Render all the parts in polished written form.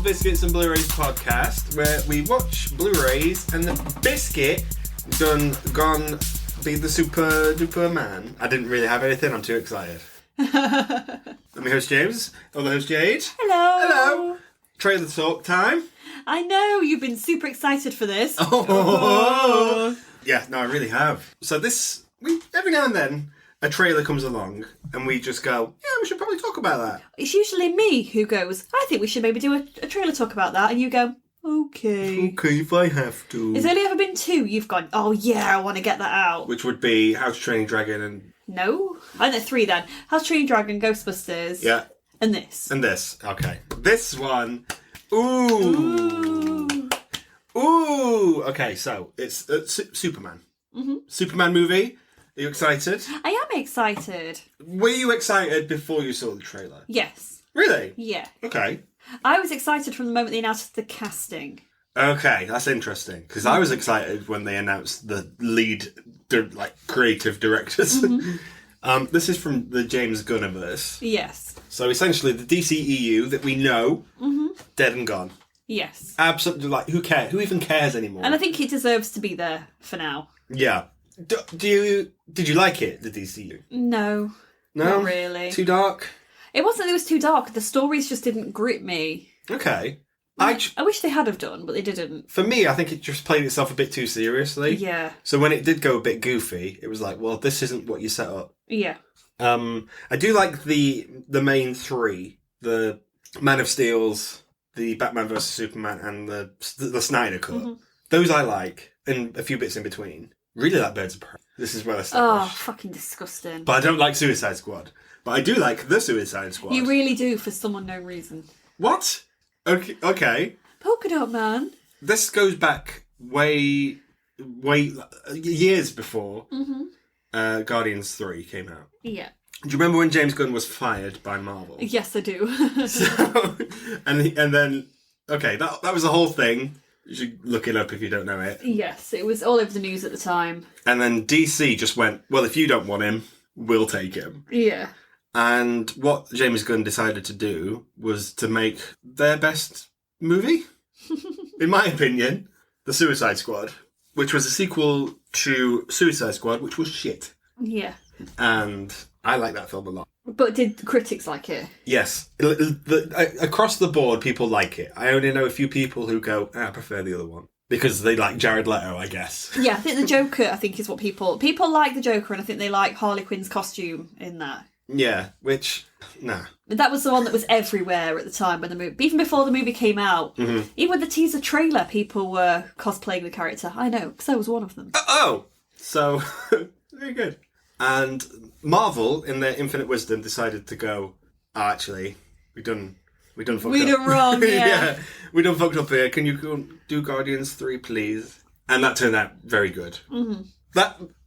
the Biscuits and Blurays podcast, where we watch Blu-rays and the biscuit gone be the super duper man. I didn't really have anything, I'm too excited. I'm your host James, other host Jade. Hello. Hello. Trailer talk time. I know, you've been super excited for this. Oh. Yeah, no, I really have. So every now and then, a trailer comes along and we just go, yeah, we should probably talk about that. It's usually me who goes, I think we should maybe do a trailer talk about that. And you go, okay. Okay, if I have to. There's only ever been two you've gone, oh yeah, I want to get that out. Which would be How to Train Your Dragon and... No? I know three then. How to Train Your Dragon, Ghostbusters. Yeah. And this. And this. Okay. This one. Ooh. Ooh. Okay, so it's Superman. Mm-hmm. Superman movie. Are you excited? I am excited. Were you excited before you saw the trailer? Yes. Really? Yeah. Okay. I was excited from the moment they announced the casting. Okay, that's interesting. Because I was excited when they announced the lead, creative directors. Mm-hmm. This is from the James Gunniverse. Yes. So essentially the DCEU that we know, dead and gone. Yes. Absolutely, who cares? Who even cares anymore? And I think it deserves to be there for now. Yeah. Did you like it, the DCU? No. No? Not really. Too dark? It wasn't that it was too dark. The stories just didn't grip me. Okay. I wish they had have done, but they didn't. For me, I think it just played itself a bit too seriously. Yeah. So when it did go a bit goofy, it was like, well, this isn't what you set up. Yeah. I do like the main three. The Man of Steel's, the Batman vs Superman, and the Snyder Cut. Mm-hmm. Those I like, and a few bits in between. Really like Birds of Prey. This is well established. Oh, fucking disgusting. But I don't like Suicide Squad. But I do like the Suicide Squad. You really do, for some unknown reason. What? Okay. Polka Dot Man. This goes back way years before Guardians 3 came out. Yeah. Do you remember when James Gunn was fired by Marvel? Yes, I do. and then, okay, that was the whole thing. You should look it up if you don't know it. Yes, it was all over the news at the time. And then DC just went, well, if you don't want him, we'll take him. Yeah. And what James Gunn decided to do was to make their best movie, in my opinion, The Suicide Squad, which was a sequel to Suicide Squad, which was shit. Yeah. And I like that film a lot. But did critics like it? Yes. Across the board, people like it. I only know a few people who go, I prefer the other one. Because they like Jared Leto, I guess. Yeah, I think the Joker, is what people like the Joker, and I think they like Harley Quinn's costume in that. Yeah, which, nah. That was the one that was everywhere at the time when the movie, even before the movie came out. Mm-hmm. Even with the teaser trailer, people were cosplaying the character. I know, because I was one of them. So, very good. And Marvel, in their infinite wisdom, decided to go, actually, we done fucked up. We done wrong, yeah. We done fucked up here. Can you go do Guardians 3, please? And that turned out very good. Mm-hmm.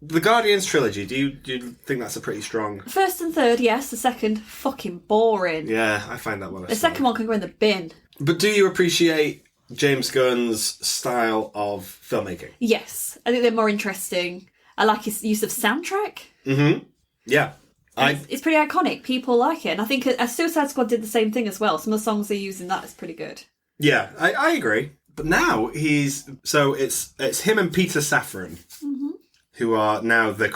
The Guardians trilogy, do you think that's a pretty strong... First and third, yes. The second, fucking boring. Yeah, I find that one. The second one can go in the bin. But do you appreciate James Gunn's style of filmmaking? Yes. I think they're more interesting. I like his use of soundtrack. Mm-hmm. Yeah. It's pretty iconic. People like it. And I think Suicide Squad did the same thing as well. Some of the songs they use in that is pretty good. Yeah, I agree. But now it's him and Peter Safran, who are now the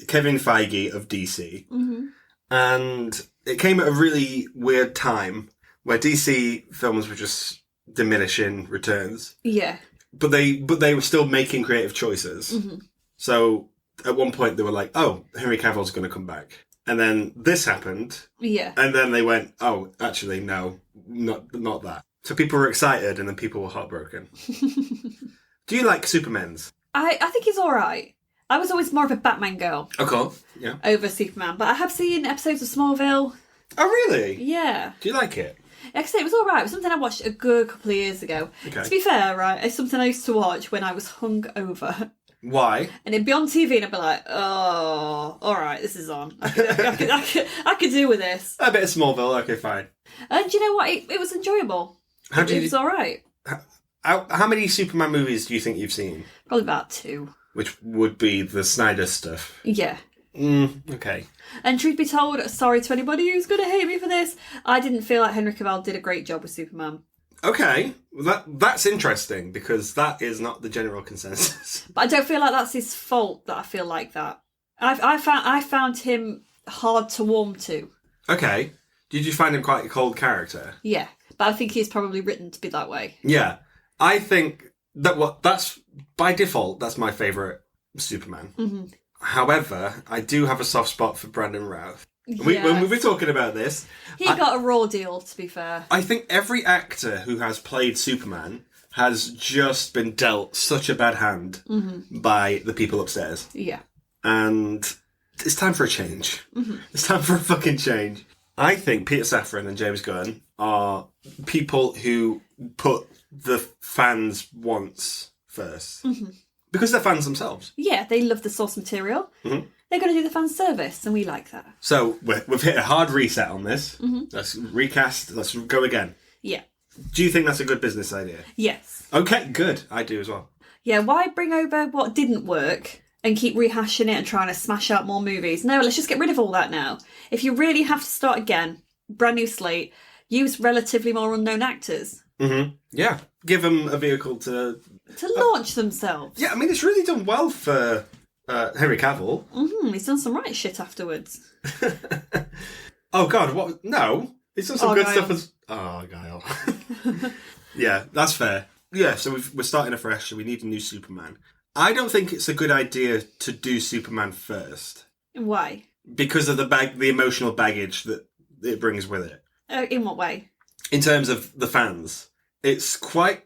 Kevin Feige of DC. Mm-hmm. And it came at a really weird time where DC films were just diminishing returns. Yeah. But they were still making creative choices. Mm-hmm. So at one point they were like, oh, Henry Cavill's going to come back. And then this happened. Yeah. And then they went, oh, actually, no, not that. So people were excited and then people were heartbroken. Do you like Superman's? I think he's all right. I was always more of a Batman girl. Okay, yeah. Over Superman. But I have seen episodes of Smallville. Oh, really? Yeah. Do you like it? Like I say, it was all right. It was something I watched a good couple of years ago. Okay. To be fair, right, it's something I used to watch when I was hungover. Why? And it'd be on TV and I'd be like, oh, all right, this is on. I could do with this. A bit of Smallville, okay, fine. And you know what? It was enjoyable. It was all right. How many Superman movies do you think you've seen? Probably about 2. Which would be the Snyder stuff. Yeah. Okay. And truth be told, sorry to anybody who's going to hate me for this, I didn't feel like Henry Cavill did a great job with Superman. Okay, well, that's interesting because that is not the general consensus. But I don't feel like that's his fault that I feel like that. I found him hard to warm to. Okay. Did you find him quite a cold character? Yeah, but I think he's probably written to be that way. Yeah. I think that's by default, that's my favourite Superman. Mm-hmm. However, I do have a soft spot for Brandon Routh. When we were talking about this... He got a raw deal, to be fair. I think every actor who has played Superman has just been dealt such a bad hand by the people upstairs. Yeah. And it's time for a change. Mm-hmm. It's time for a fucking change. I think Peter Safran and James Gunn are people who put the fans' wants first. Mm-hmm. Because they're fans themselves. Yeah, they love the source material. Mm-hmm. They're going to do the fan service, and we like that. So we've hit a hard reset on this. Mm-hmm. Let's recast. Let's go again. Yeah. Do you think that's a good business idea? Yes. Okay, good. I do as well. Yeah, why bring over what didn't work and keep rehashing it and trying to smash out more movies? No, let's just get rid of all that now. If you really have to start again, brand new slate, use relatively more unknown actors. Mm-hmm. Yeah. Give them a vehicle to launch themselves. Yeah, I mean, it's really done well for Henry Cavill. Mm-hmm. He's done some right shit afterwards. Oh, God, what? No. He's done some good Argyle. stuff as... Oh, Argyle. Yeah, that's fair. Yeah, so we're starting afresh, so we need a new Superman. I don't think it's a good idea to do Superman first. Why? Because of the emotional baggage that it brings with it. In what way? In terms of the fans. It's quite...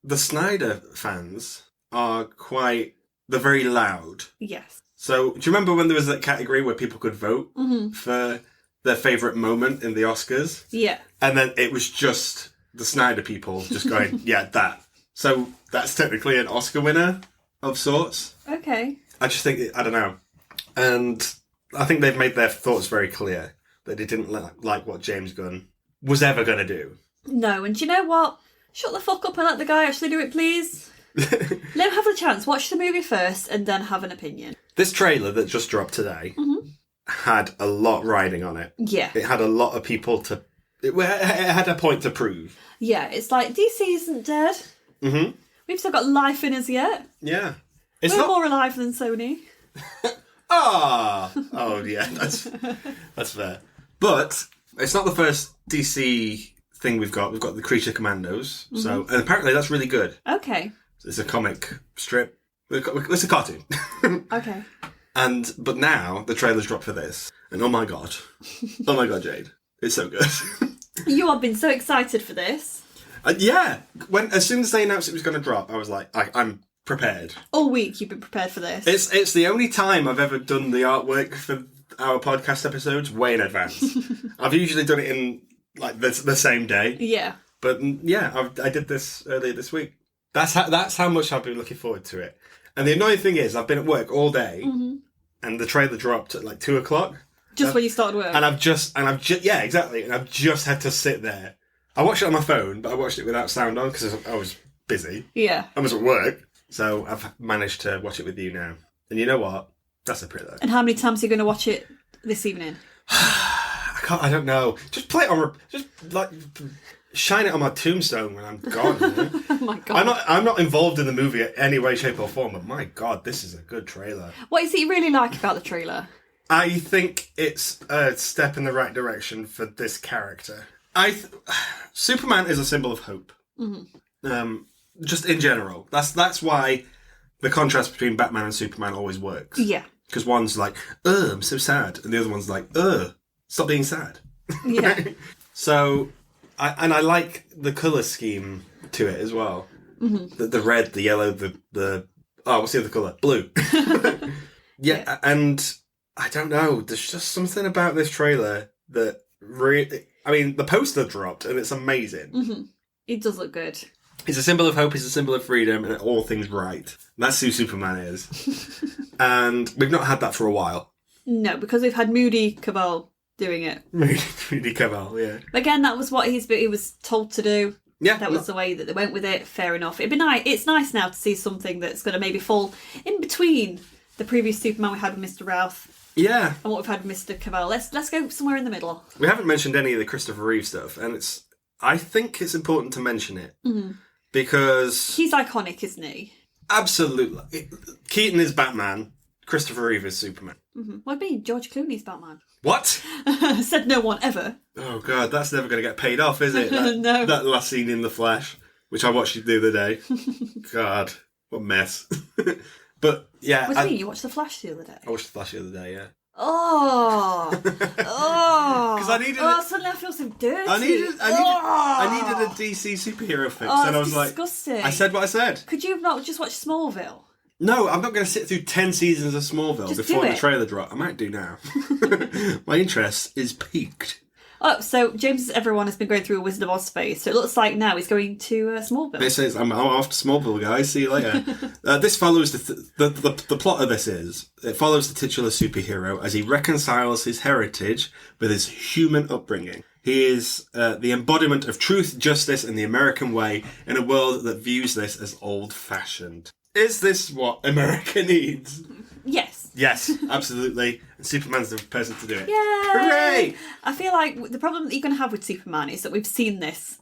the Snyder fans are quite... They're very loud. Yes. So, do you remember when there was that category where people could vote for their favourite moment in the Oscars? Yeah. And then it was just the Snyder people just going, yeah, that. So, that's technically an Oscar winner of sorts. Okay. I just think... I don't know. And I think they've made their thoughts very clear that they didn't like what James Gunn was ever going to do. No, and do you know what? Shut the fuck up and let the guy actually do it, please. Let him have the chance. Watch the movie first and then have an opinion. This trailer that just dropped today had a lot riding on it. Yeah. It had a lot of people to... It had a point to prove. Yeah, it's like, DC isn't dead. Mm-hmm. We've still got life in us yet. Yeah. We're more alive than Sony. Oh, yeah, that's fair. But it's not the first DC thing we've got. We've got the Creature Commandos. Mm-hmm. So, and apparently that's really good. Okay. It's a comic strip. It's a cartoon. Okay. But now the trailer's dropped for this. And oh my God, Jade. It's so good. You have been so excited for this. Yeah. As soon as they announced it was going to drop, I was like, I'm prepared. All week you've been prepared for this. It's the only time I've ever done the artwork for our podcast episodes way in advance. I've usually done it in like the same day. Yeah. But yeah, I did this earlier this week. That's how much I've been looking forward to it. And the annoying thing is, I've been at work all day, and the trailer dropped at like 2:00. Just when you started work. And I've just yeah, exactly. And I've just had to sit there. I watched it on my phone, but I watched it without sound on because I was busy. Yeah. I was at work. So I've managed to watch it with you now. And you know what? That's a pretty. And how many times are you going to watch it this evening? I don't know. Just play it on... Just, like, shine it on my tombstone when I'm gone. You know? Oh, my God. I'm not involved in the movie in any way, shape or form, but my God, this is a good trailer. What is it you really like about the trailer? I think it's a step in the right direction for this character. Superman is a symbol of hope. Mm-hmm. Just in general. That's why the contrast between Batman and Superman always works. Yeah. Because one's like, I'm so sad. And the other one's like, stop being sad. Yeah. So, I like the colour scheme to it as well. Mm-hmm. The red, the yellow, what's the other colour? Blue. Yeah, and I don't know. There's just something about this trailer that really... I mean, the poster dropped and it's amazing. Mm-hmm. It does look good. It's a symbol of hope, it's a symbol of freedom, and all things right. That's who Superman is. And we've not had that for a while. No, because we've had Moody Cabal doing it. Moody Cabal, yeah. Again, that was what he was told to do. Yeah. That was the way that they went with it. Fair enough. It'd be nice. It's nice now to see something that's going to maybe fall in between the previous Superman we had with Mr. Routh. Yeah. And what we've had with Mr. Cabal. Let's go somewhere in the middle. We haven't mentioned any of the Christopher Reeve stuff, and I think it's important to mention it because He's iconic, isn't he? absolutely, Keaton is Batman. Christopher Reeve is Superman. What do you mean? George Clooney's Batman. What? Said no one ever. Oh god, that's never going to get paid off, is it? No. That last scene in The Flash, which I watched the other day. God, what a mess. But yeah, What do you mean? You watched The Flash the other day? I watched The Flash the other day. Yeah. Oh, Because I needed. suddenly I feel so dirty. I needed a DC superhero fix, and I was disgusting. I said what I said. Could you have not just watched Smallville? No, I'm not going to sit through 10 seasons of Smallville Just before do the it. trailer drop. I might do now. My interest is piqued. Oh, so James, everyone has been going through a Wizard of Oz phase, so it looks like now he's going to Smallville. It says, I'm off to Smallville, guys. See you later. This follows the plot of this is, it follows the titular superhero as he reconciles his heritage with his human upbringing. He is the embodiment of truth, justice, and the American way in a world that views this as old-fashioned. Is this what America needs? Yes. Yes, absolutely. And Superman's the person to do it. Yay! Hooray! I feel like the problem that you're going to have with Superman is that we've seen this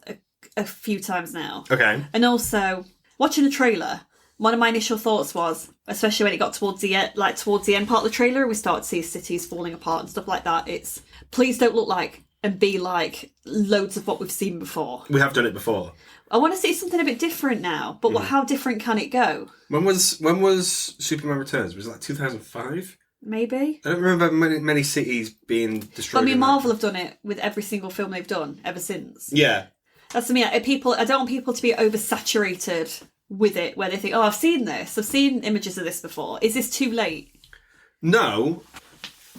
a few times now. Okay. And also, watching the trailer, one of my initial thoughts was, especially when it got towards the end part of the trailer, we start to see cities falling apart and stuff like that. It's, please don't look like and be like loads of what we've seen before. We have done it before. I want to see something a bit different now, but how different can it go? When was Superman Returns? Was it like 2005? Maybe. I don't remember many cities being destroyed. But I mean, Marvel have done it with every single film they've done ever since. Yeah. That's to me. I don't want people to be oversaturated with it, where they think, "Oh, I've seen this. I've seen images of this before. Is this too late?" No,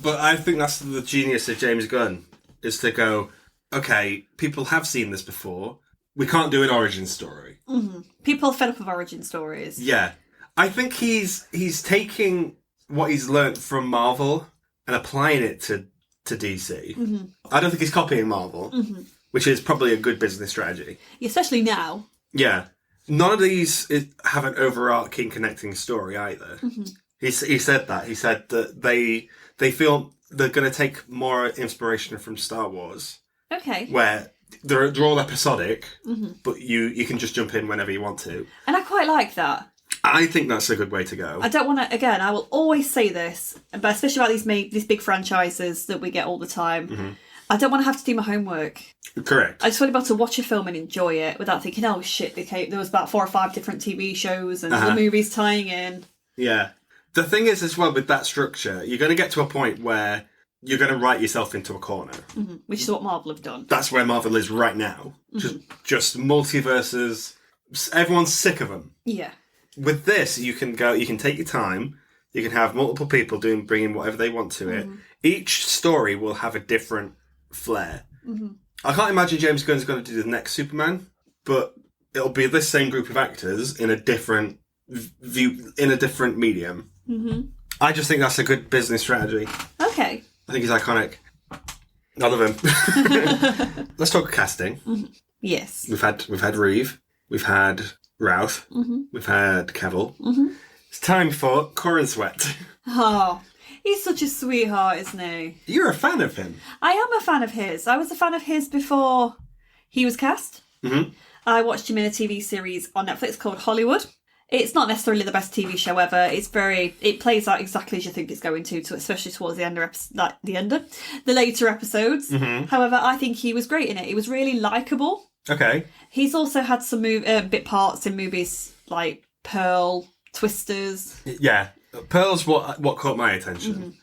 but I think that's the genius of James Gunn, is to go, okay, people have seen this before. We can't do an origin story. Mm-hmm. People are fed up of origin stories. Yeah. I think he's taking what he's learnt from Marvel and applying it to DC. Mm-hmm. I don't think he's copying Marvel, which is probably a good business strategy. Especially now. Yeah. None of these have an overarching connecting story either. Mm-hmm. He said that. He said that they feel they're going to take more inspiration from Star Wars. Okay. Where they're all episodic, but you can just jump in whenever you want to. And I quite like that. I think that's a good way to go. I don't want to, again, I will always say this, but especially about these big franchises that we get all the time, I don't want to have to do my homework. Correct. I just want to be able to watch a film and enjoy it without thinking, oh shit, there was about 4 or 5 different TV shows and the movies tying in. Yeah. The thing is, as well, with that structure, you're going to get to a point where you're going to write yourself into a corner. Which is what Marvel have done. That's where Marvel is right now. Just multiverses. Everyone's sick of them. Yeah. With this, you can take your time. You can have multiple people bringing whatever they want to it. Each story will have a different flair. I can't imagine James Gunn's going to do the next Superman, but it'll be this same group of actors in a different in a different medium. I just think that's a good business strategy. Okay. I think he's iconic. I love him. Let's talk casting. Yes. We've had Reeve. We've had Routh. We've had Cavill. It's time for Corin Sweat. Oh, he's such a sweetheart, isn't he? You're a fan of him. I am a fan of his. I was a fan of his before he was cast. I watched him in a TV series on Netflix called Hollywood. It's not necessarily the best TV show ever. It plays out exactly as you think it's going to especially towards the later episodes. However, I think he was great in it. He was really likeable. Okay. He's also had some bit parts in movies like Pearl, Twisters. Yeah. Pearl's what caught my attention.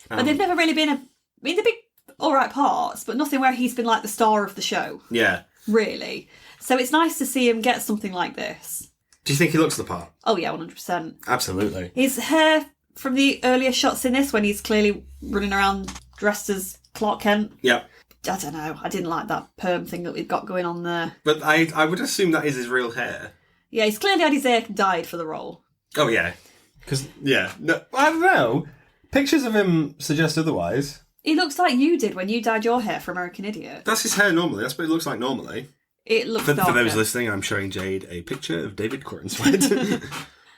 But they've never really been they've been alright parts, but nothing where he's been like the star of the show. Yeah. Really. So it's nice to see him get something like this. Do you think he looks the part? Oh yeah, 100%. Absolutely. His hair from the earlier shots in this, when he's clearly running around dressed as Clark Kent. Yep. I don't know. I didn't like that perm thing that we've got going on there. But I would assume that is his real hair. Yeah, he's clearly had his hair dyed for the role. Oh yeah. Because no, I don't know. Pictures of him suggest otherwise. He looks like you did when you dyed your hair for American Idiot. That's his hair normally. That's what it looks like normally. It looks for darker. those listening, I'm showing Jade a picture of David Corin Sweat.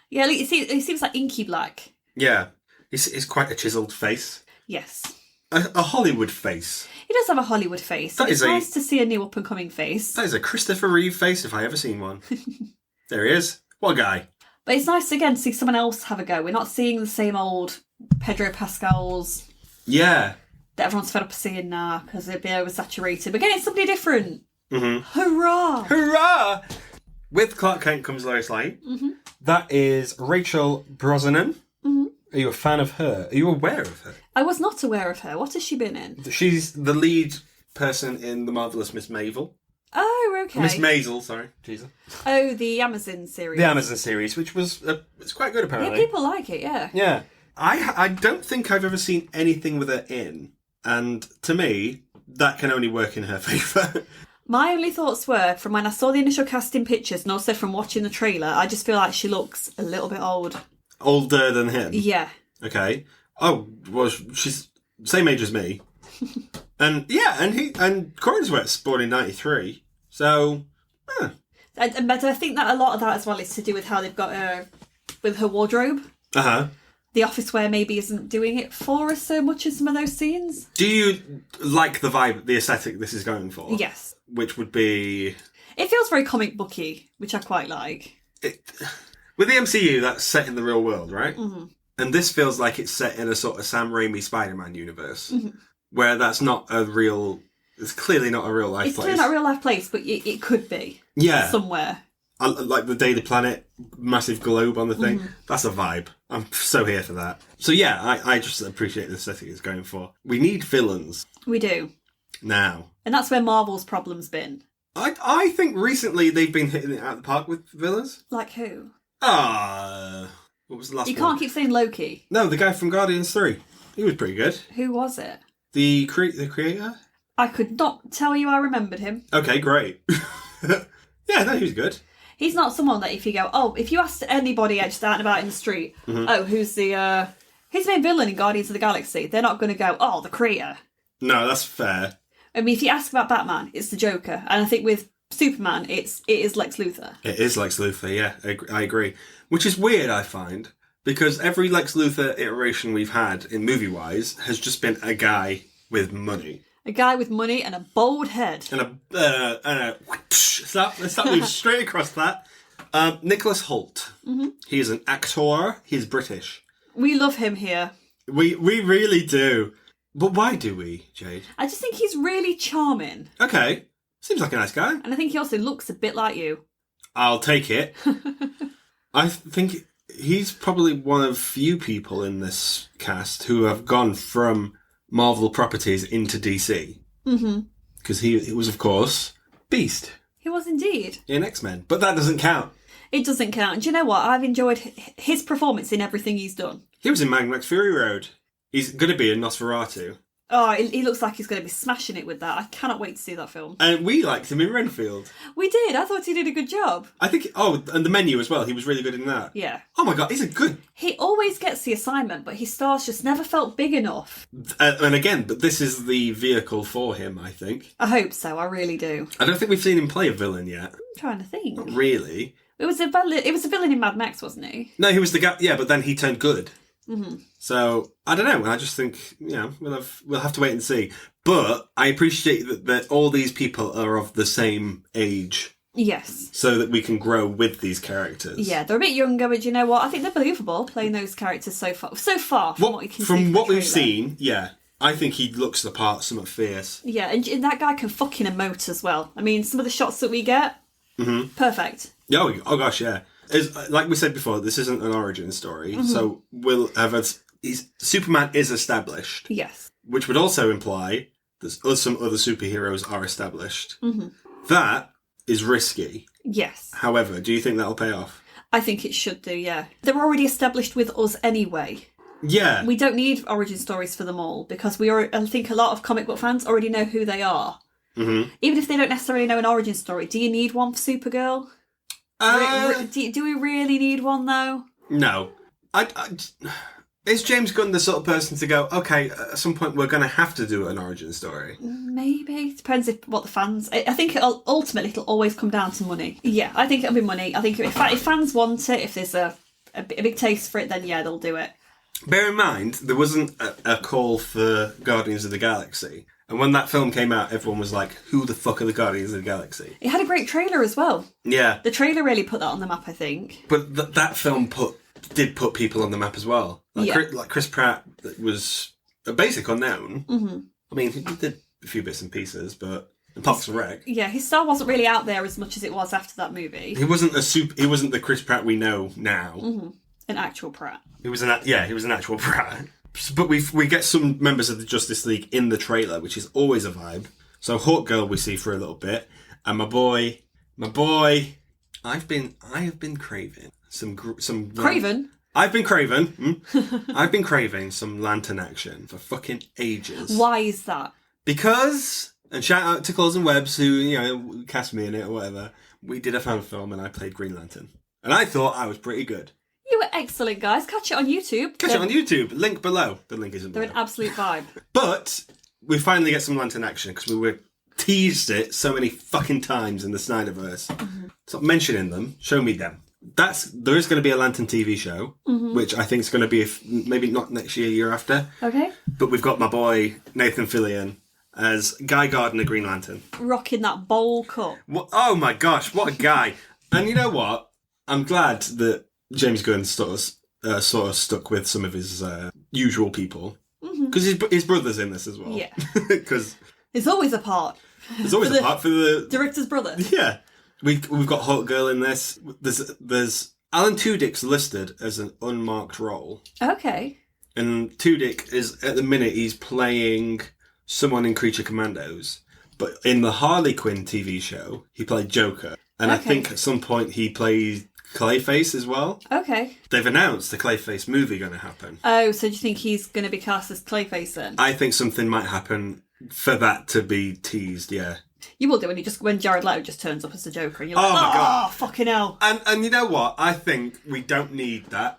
Yeah, he seems like inky black. Yeah. He's quite a chiselled face. Yes. a Hollywood face. He does have a Hollywood face. It's nice to see a new up-and-coming face. That is a Christopher Reeve face if I ever seen one. There he is. What a guy. But it's nice, again, to see someone else have a go. We're not seeing the same old Pedro Pascals. Yeah. That everyone's fed up of seeing now because they'd be oversaturated. But getting somebody different. Mm-hmm. Hurrah! Hurrah! With Clark Kent comes Lois Lane. Mm-hmm. That is Rachel Brosnahan. Mm-hmm. Are you a fan of her? Are you aware of her? I was not aware of her. What has she been in? She's the lead person in The Marvellous Miss Maisel. Oh, okay. Miss Maisel, sorry. Jesus. Oh, the Amazon series. The Amazon series, which was it's quite good apparently. Yeah, people like it, yeah. Yeah. I don't think I've ever seen anything with her in. And to me, that can only work in her favour. My only thoughts were, from when I saw the initial casting pictures and also from watching the trailer, I just feel like she looks a little bit old. Older than him? Yeah. Okay. Oh, well, she's same age as me. And yeah, and Cornsworth's born in 93. So, But I think that a lot of that as well is to do with how they've got her with her wardrobe. Uh-huh. The office wear maybe isn't doing it for us so much as some of those scenes. Do you like the vibe, the aesthetic this is going for? Yes. Which would be... It feels very comic booky, which I quite like. With the MCU, that's set in the real world, right? Mm-hmm. And this feels like it's set in a sort of Sam Raimi Spider-Man universe, where that's not a real... It's clearly not a real life place. It's clearly not a real life place, but it could be. Yeah. Somewhere. Like the Daily Planet, massive globe on the thing. Mm-hmm. That's a vibe. I'm so here for that. So yeah, I just appreciate the aesthetic it's going for. We need villains. We do. Now. And that's where Marvel's problem's been. I think recently they've been hitting it out of the park with villains. Like who? What was the last one? You can't keep saying Loki. No, the guy from Guardians 3. He was pretty good. Who was it? The creator? I could not tell you I remembered him. Okay, great. Yeah, no, he was good. He's not someone that if you go, if you asked anybody just out and about in the street, who's the main villain in Guardians of the Galaxy, they're not going to go, the creator. No, that's fair. I mean, if you ask about Batman, it's the Joker. And I think with Superman, it is Lex Luthor. It is Lex Luthor, yeah, I agree. Which is weird, I find, because every Lex Luthor iteration we've had in movie-wise has just been a guy with money. A guy with money and a bald head. And a slap moves straight across that. Nicholas Hoult. Mm-hmm. He is an actor. He's British. We love him here. We really do. But why do we, Jade? I just think he's really charming. Okay. Seems like a nice guy. And I think he also looks a bit like you. I'll take it. I think he's probably one of few people in this cast who have gone from Marvel properties into DC. Mm-hmm. Because he was, of course, Beast. He was indeed. In X-Men. But that doesn't count. It doesn't count. Do you know what? I've enjoyed his performance in everything he's done. He was in Mad Max Fury Road. He's going to be in Nosferatu. Oh, he looks like he's going to be smashing it with that. I cannot wait to see that film. And we liked him in Renfield. We did. I thought he did a good job. I think... and The Menu as well. He was really good in that. Yeah. Oh my God, he's a good... He always gets the assignment, but his stars just never felt big enough. And again, but this is the vehicle for him, I think. I hope so. I really do. I don't think we've seen him play a villain yet. I'm trying to think. Not really. It was a villain in Mad Max, wasn't he? No, he was the guy... Yeah, but then he turned good. Mm-hmm. So, I don't know. I just think, we'll have to wait and see. But I appreciate that all these people are of the same age. Yes. So that we can grow with these characters. Yeah, they're a bit younger, but you know what? I think they're believable playing those characters so far from what we can see. From what we've seen, yeah. I think he looks the part, somewhat fierce. Yeah, and that guy can fucking emote as well. I mean, some of the shots that we get, perfect. Oh gosh, yeah. Like we said before, this isn't an origin story, so we'll have Superman is established. Yes. Which would also imply that some other superheroes are established. Mm-hmm. That is risky. Yes. However, do you think that'll pay off? I think it should do, yeah. They're already established with us anyway. Yeah. We don't need origin stories for them all, because I think a lot of comic book fans already know who they are. Mm-hmm. Even if they don't necessarily know an origin story, do you need one for Supergirl? Do we really need one, though? No. Is James Gunn the sort of person to go, okay, at some point we're going to have to do an origin story? Maybe. Depends what the fans... I think ultimately it'll always come down to money. Yeah, I think it'll be money. I think if fans want it, if there's a big taste for it, then yeah, they'll do it. Bear in mind, there wasn't a call for Guardians of the Galaxy. And when that film came out, everyone was like, who the fuck are the Guardians of the Galaxy? It had a great trailer as well. Yeah. The trailer really put that on the map, I think. But that film did put people on the map as well. Like Chris Pratt was a basic unknown. Mm-hmm. I mean, he did a few bits and pieces, but... Parks and Rec. Yeah, his star wasn't really out there as much as it was after that movie. He wasn't the Chris Pratt we know now. Mm-hmm. An actual Pratt. He was an actual Pratt. But we get some members of the Justice League in the trailer, which is always a vibe. So Hawk Girl we see for a little bit, and my boy, I have been craving some Craven. I've been craving. I've been craving some Lantern action for fucking ages. Why is that? Because, and shout out to Claws and Webbs who cast me in it or whatever. We did a fan film and I played Green Lantern, and I thought I was pretty good. You were excellent, guys. Catch it on YouTube. Catch it on YouTube. Link below. The link isn't below. They're an absolute vibe. But we finally get some Lantern action because we were teased it so many fucking times in the Snyderverse. Mm-hmm. Stop mentioning them. Show me them. There is going to be a Lantern TV show, which I think is going to be maybe not next year after. Okay. But we've got my boy Nathan Fillion as Guy Gardner Green Lantern. Rocking that bowl cut. Oh my gosh, what a guy. And you know what? I'm glad that James Gunn sort of stuck with some of his usual people. Because his brother's in this as well. Yeah. Because there's always a part. There's always a part for the director's brother. Yeah. We've got Hawk Girl in this. There's Alan Tudyk's listed as an unmarked role. Okay. And Tudyk is, at the minute, he's playing someone in Creature Commandos. But in the Harley Quinn TV show, he played Joker. And I think at some point he played Clayface as well. Okay. They've announced the Clayface movie going to happen. Oh, so do you think he's going to be cast as Clayface then? I think something might happen for that to be teased, yeah. You will do when Jared Leto just turns up as the Joker and you're like, oh my God, fucking hell. And you know what? I think we don't need that.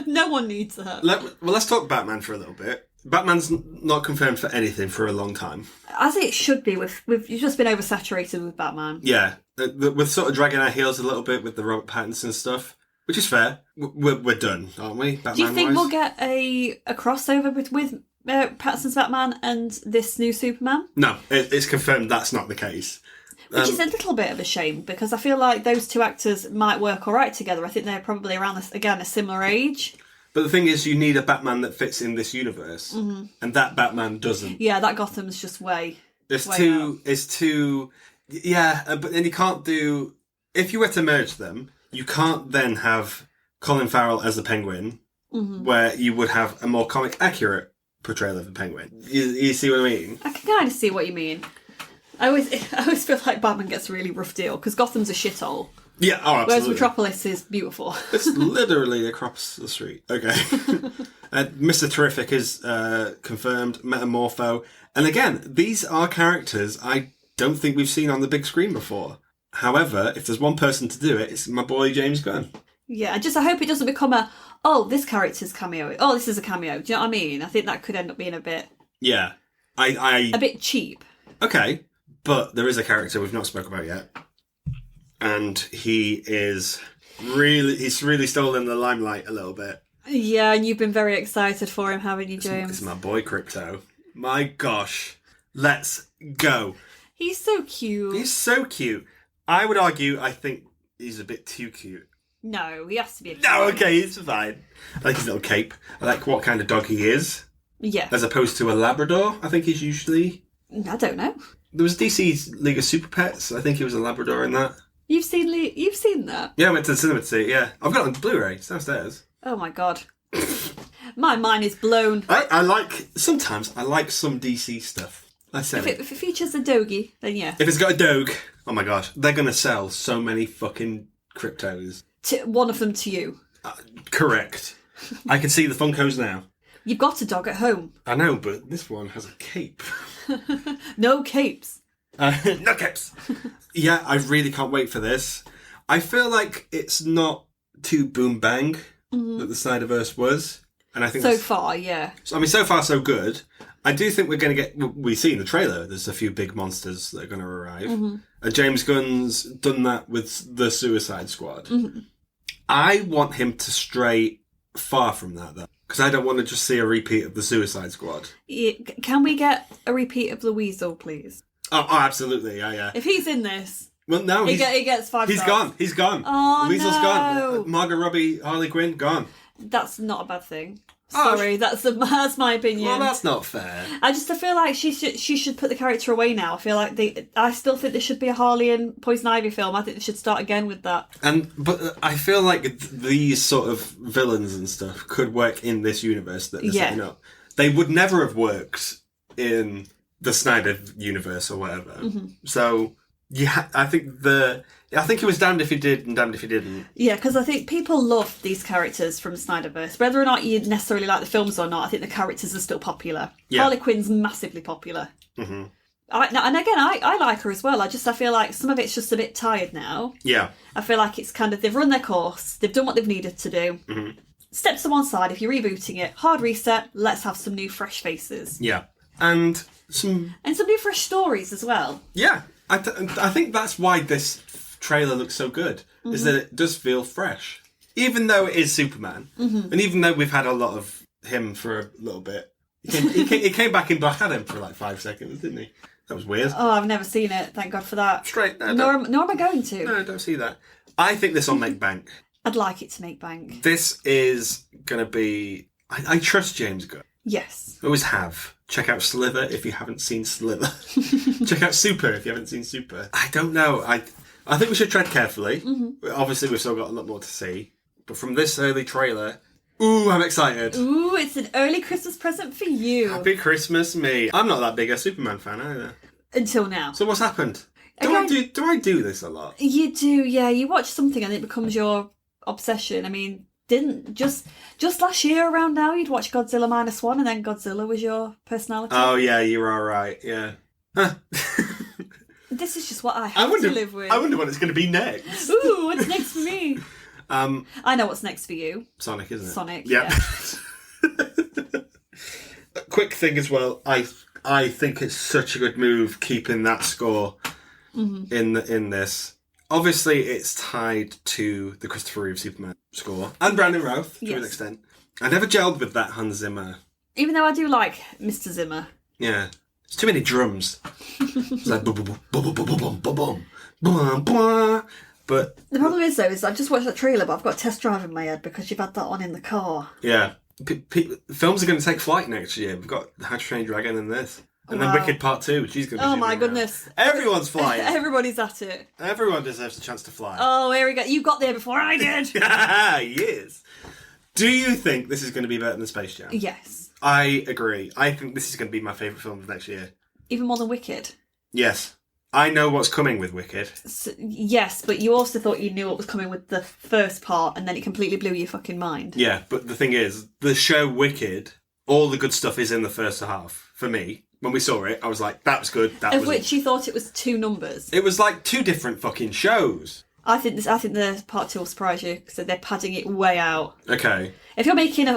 No one needs that. Let's talk Batman for a little bit. Batman's not confirmed for anything for a long time. As it should be. We've just been oversaturated with Batman. Yeah. We're sort of dragging our heels a little bit with the Robert Pattinson stuff, which is fair. We're done, aren't we? Batman-wise? Do you think we'll get a crossover with Pattinson's Batman and this new Superman? No, it's confirmed that's not the case. Which is a little bit of a shame, because I feel like those two actors might work all right together. I think they're probably around, a similar age. But the thing is, you need a Batman that fits in this universe, and that Batman doesn't. Yeah, that Gotham's just way It's too... Yeah, but then you can't do... If you were to merge them, you can't then have Colin Farrell as the Penguin, where you would have a more comic-accurate portrayal of the Penguin. You see what I mean? I can kind of see what you mean. I always feel like Batman gets a really rough deal, because Gotham's a shithole. Yeah, oh, absolutely. Whereas Metropolis is beautiful. It's literally across the street. Okay. Mr. Terrific is confirmed, Metamorpho. And again, these are characters I don't think we've seen on the big screen before. However, if there's one person to do it, it's my boy James Gunn. Yeah, I hope it doesn't become this character's cameo. Oh, this is a cameo. Do you know what I mean? I think that could end up being a bit... Yeah. A bit cheap. Okay, but there is a character we've not spoke about yet. And he's really stolen the limelight a little bit. Yeah, and you've been very excited for him, haven't you, James? It's my boy Crypto. My gosh. Let's go. He's so cute. I would argue, I think he's a bit too cute. No, he has to be a cute. No, okay, he's fine. I like his little cape. I like what kind of dog he is. Yeah. As opposed to a Labrador, I think he's usually... I don't know. There was DC's League of Super Pets. I think he was a Labrador in that. You've seen that? Yeah, I went to the cinema to see it, yeah. I've got it on Blu-ray. It's downstairs. Oh my God. My mind is blown. Sometimes I like some DC stuff. If it features a doggy, then yeah. If it's got a dog, oh my gosh, they're going to sell so many fucking Cryptos. One of them to you. Correct. I can see the Funkos now. You've got a dog at home. I know, but this one has a cape. No capes. No capes. Yeah, I really can't wait for this. I feel like it's not too boom bang that the Snyderverse was. And I think so far, yeah. I mean, so far so good. I do think we're going to get... We see in the trailer, there's a few big monsters that are going to arrive. And James Gunn's done that with the Suicide Squad. I want him to stray far from that, though. Because I don't want to just see a repeat of the Suicide Squad. Yeah, can we get a repeat of the Weasel, please? Oh, absolutely, yeah. If he's in this... Well, no, he gets 5 stars. He's gone. Oh, Weasel's no. gone. Margot Robbie, Harley Quinn, gone. That's not a bad thing. Sorry, that's my opinion. Well, that's not fair. I feel like she should put the character away now. I feel like I still think there should be a Harley and Poison Ivy film. I think they should start again with that. But I feel like these sort of villains and stuff could work in this universe that they're setting up. They would never have worked in the Snyder universe or whatever. Mm-hmm. So yeah, I think it was damned if he did and damned if he didn't. Yeah, because I think people love these characters from the Snyderverse. Whether or not you necessarily like the films or not, I think the characters are still popular. Yeah. Harley Quinn's massively popular. Mm-hmm. I like her as well. I feel like some of it's just a bit tired now. Yeah. I feel like it's kind of, they've run their course, they've done what they've needed to do. Mm-hmm. Step to one side, if you're rebooting it, hard reset, let's have some new fresh faces. Yeah. And some new fresh stories as well. Yeah. I think that's why this trailer looks so good, is that it does feel fresh. Even though it is Superman, and even though we've had a lot of him for a little bit. He came back in Black Adam for like 5 seconds, didn't he? That was weird. Oh, I've never seen it, thank God for that. Straight. Nor am I going to. No, don't see that. I think this will make bank. I'd like it to make bank. This is going to be... I trust James Gunn. Yes. Always have. Check out Slither if you haven't seen Slither. Check out Super if you haven't seen Super. I don't know. I think we should tread carefully. Mm-hmm. Obviously, we've still got a lot more to see. But from this early trailer, ooh, I'm excited. Ooh, it's an early Christmas present for you. Happy Christmas, me. I'm not that big a Superman fan either. Until now. So what's happened? Do I do this a lot? You do, yeah. You watch something and it becomes your obsession. I mean... Didn't just last year around now you'd watch Godzilla -1 and then Godzilla was your personality. Oh yeah, you're all right. Yeah. Huh. This is just what I have to live with. I wonder what it's going to be next. Ooh, what's next for me? I know what's next for you. Sonic, isn't it? Sonic. Yep. Yeah. A quick thing as well. I think it's such a good move keeping that score in this. Obviously, it's tied to the Christopher Reeve Superman score. And Brandon Routh, to an extent. I never gelled with that Hans Zimmer. Even though I do like Mr. Zimmer. Yeah. It's too many drums. It's like boom, boom, boom, boom, boom, boom, boom, boom, boom, boom. But... The problem is, though, is I've just watched that trailer, but I've got a test drive in my head because you've had that on in the car. Yeah. Films are going to take flight next year. We've got How to Train Your Dragon and this. And then Wicked Part 2, she's going to be Oh my goodness. Everyone's flying. Everybody's at it. Everyone deserves a chance to fly. Oh, here we go. You got there before I did. Yes. Do you think this is going to be better than Space Jam? Yes. I agree. I think this is going to be my favourite film of next year. Even more than Wicked? Yes. I know what's coming with Wicked. So, yes, but you also thought you knew what was coming with the first part and then it completely blew your fucking mind. Yeah, but the thing is, the show Wicked, all the good stuff is in the first half, for me. When we saw it, I was like, that was good. Of which you thought it was 2 numbers. It was like 2 different fucking shows. I think the part 2 will surprise you because they're padding it way out. Okay. If you're making a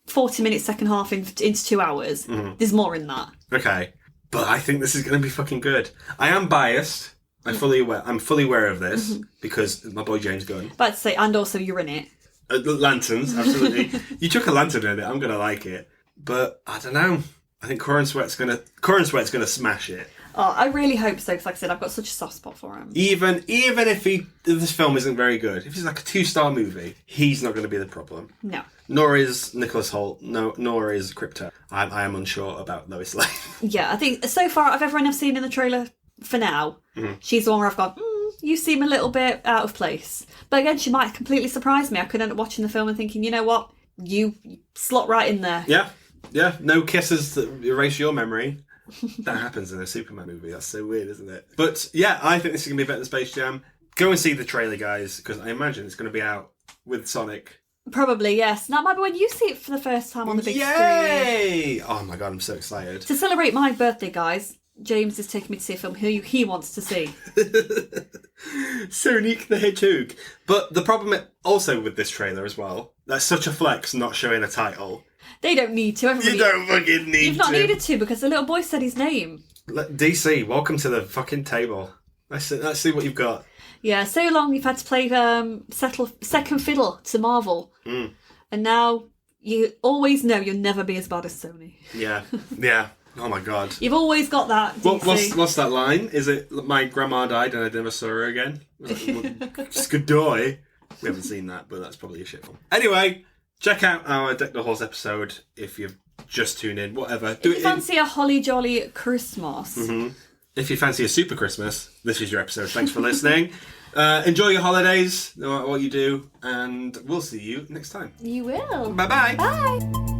40-minute second half into 2 hours, there's more in that. Okay. But I think this is going to be fucking good. I am biased. I'm fully aware of this because my boy James Gunn. But to say, and also you're in it. Lanterns, absolutely. You chuck a lantern in it, I'm going to like it. But I don't know. I think Corin Sweat's gonna smash it. Oh, I really hope so, because like I said, I've got such a soft spot for him. Even if this film isn't very good, if it's like a 2-star movie, he's not going to be the problem. No. Nor is Nicholas Hoult, nor is Krypto. I am unsure about Lois Lane. Yeah, I think so far, everyone I've seen in the trailer for now, she's the one where I've gone, you seem a little bit out of place. But again, she might completely surprise me. I could end up watching the film and thinking, you know what, you slot right in there. Yeah. Yeah, no kisses that erase your memory. That happens in a Superman movie. That's so weird, isn't it? But yeah, I think this is going to be better than Space Jam. Go and see the trailer, guys, because I imagine it's going to be out with Sonic. Probably, yes. That might be when you see it for the first time on the big screen. Yay! Oh my god, I'm so excited. To celebrate my birthday, guys, James is taking me to see a film he wants to see. Sonic the Hedgehog. But the problem also with this trailer as well, that's such a flex not showing a title. They don't need to. You don't fucking need to. You've not needed to because the little boy said his name. DC, welcome to the fucking table. Let's see what you've got. Yeah, so long you've had to play second fiddle to Marvel. And now you always know you'll never be as bad as Sony. Yeah. Yeah. Oh my god. You've always got that, DC. What's that line? Is it my grandma died and I never saw her again? Skadoy. We haven't seen that, but that's probably a shit film. Anyway, check out our Deck the Horse episode if you've just tuned in. Whatever. If you fancy a holly jolly Christmas. Mm-hmm. If you fancy a super Christmas, this is your episode. Thanks for listening. Enjoy your holidays, no matter what you do, and we'll see you next time. You will. Bye-bye. Bye.